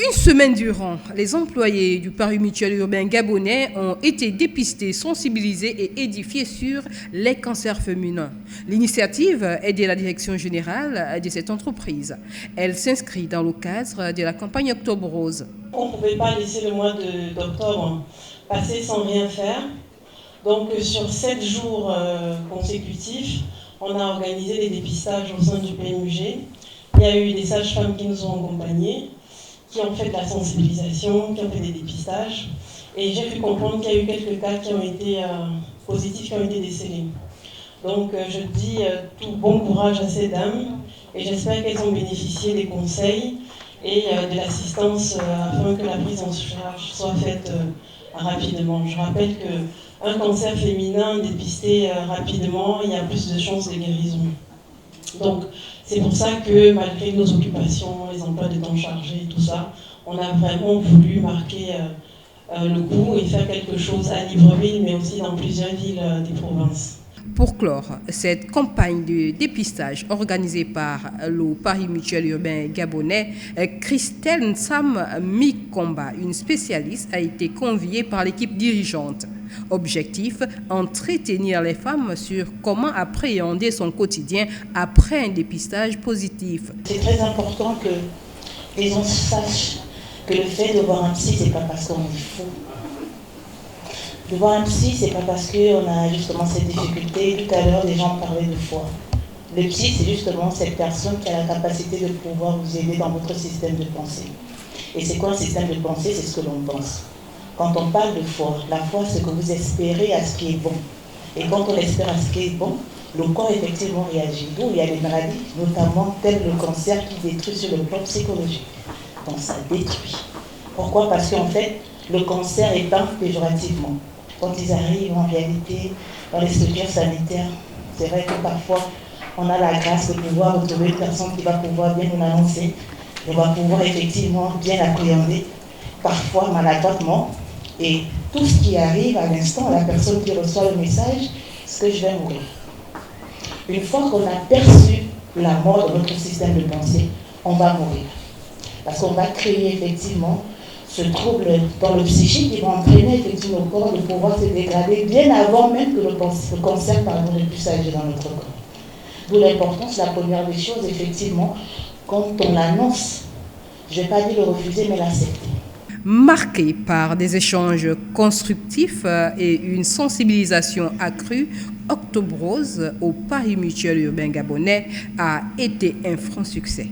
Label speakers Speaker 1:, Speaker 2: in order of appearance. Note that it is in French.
Speaker 1: Une semaine durant, les employés du Paris mutuel urbain gabonais ont été dépistés, sensibilisés et édifiés sur les cancers féminins. L'initiative est de la direction générale de cette entreprise. Elle s'inscrit dans le cadre de la campagne Octobre Rose.
Speaker 2: On ne pouvait pas laisser le mois d'octobre passer sans rien faire. Donc sur 7 jours consécutifs, on a organisé des dépistages au sein du PMUG. Il y a eu des sages-femmes qui nous ont accompagnés, qui ont fait de la sensibilisation, qui ont fait des dépistages. Et j'ai pu comprendre qu'il y a eu quelques cas qui ont été positifs, qui ont été décelés. Donc je dis tout bon courage à ces dames et j'espère qu'elles ont bénéficié des conseils et de l'assistance afin que la prise en charge soit faite rapidement. Je rappelle qu'un cancer féminin dépisté rapidement, il y a plus de chances de guérison. Donc c'est pour ça que malgré nos occupations, les emplois de temps chargés, tout ça, on a vraiment voulu marquer le coup et faire quelque chose à Libreville, mais aussi dans plusieurs villes des provinces.
Speaker 1: Pour clore cette campagne de dépistage organisée par le Paris mutuel urbain gabonais, Christelle Nsam Mikomba, une spécialiste, a été conviée par l'équipe dirigeante. Objectif, entretenir les femmes sur comment appréhender son quotidien après un dépistage positif.
Speaker 3: C'est très important que les gens sachent que le fait de voir un psy, c'est pas parce qu'on est fou. De voir un psy, c'est pas parce qu'on a justement cette difficulté. Tout à l'heure, les gens parlaient de foi. Le psy, c'est justement cette personne qui a la capacité de pouvoir vous aider dans votre système de pensée. Et c'est quoi un système de pensée? C'est ce que l'on pense. Quand on parle de foi, la foi, c'est que vous espérez à ce qui est bon. Et quand on espère à ce qui est bon, le corps effectivement réagit. D'où il y a des maladies, notamment telles le cancer, qui détruit sur le plan psychologique. Donc ça détruit. Pourquoi? Parce qu'en fait, le cancer est peint péjorativement. Quand ils arrivent en réalité dans les structures sanitaires, c'est vrai que parfois on a la grâce de pouvoir retrouver une personne qui va pouvoir bien nous l'annoncer, on va pouvoir effectivement bien l'appréhender, parfois maladroitement, et tout ce qui arrive à l'instant, la personne qui reçoit le message, c'est que je vais mourir. Une fois qu'on a perçu la mort de notre système de pensée, on va mourir. Parce qu'on va créer effectivement ce trouble dans le psychique qui va entraîner effectivement le corps de pouvoir se dégrader bien avant même que le cancer ne puisse agir dans notre corps. D'où l'importance, la première des choses, effectivement, quand on l'annonce, je ne vais pas dire le refuser, mais l'accepter.
Speaker 1: Marqué par des échanges constructifs et une sensibilisation accrue, Octobre Rose au Paris mutuel urbain gabonais a été un franc succès.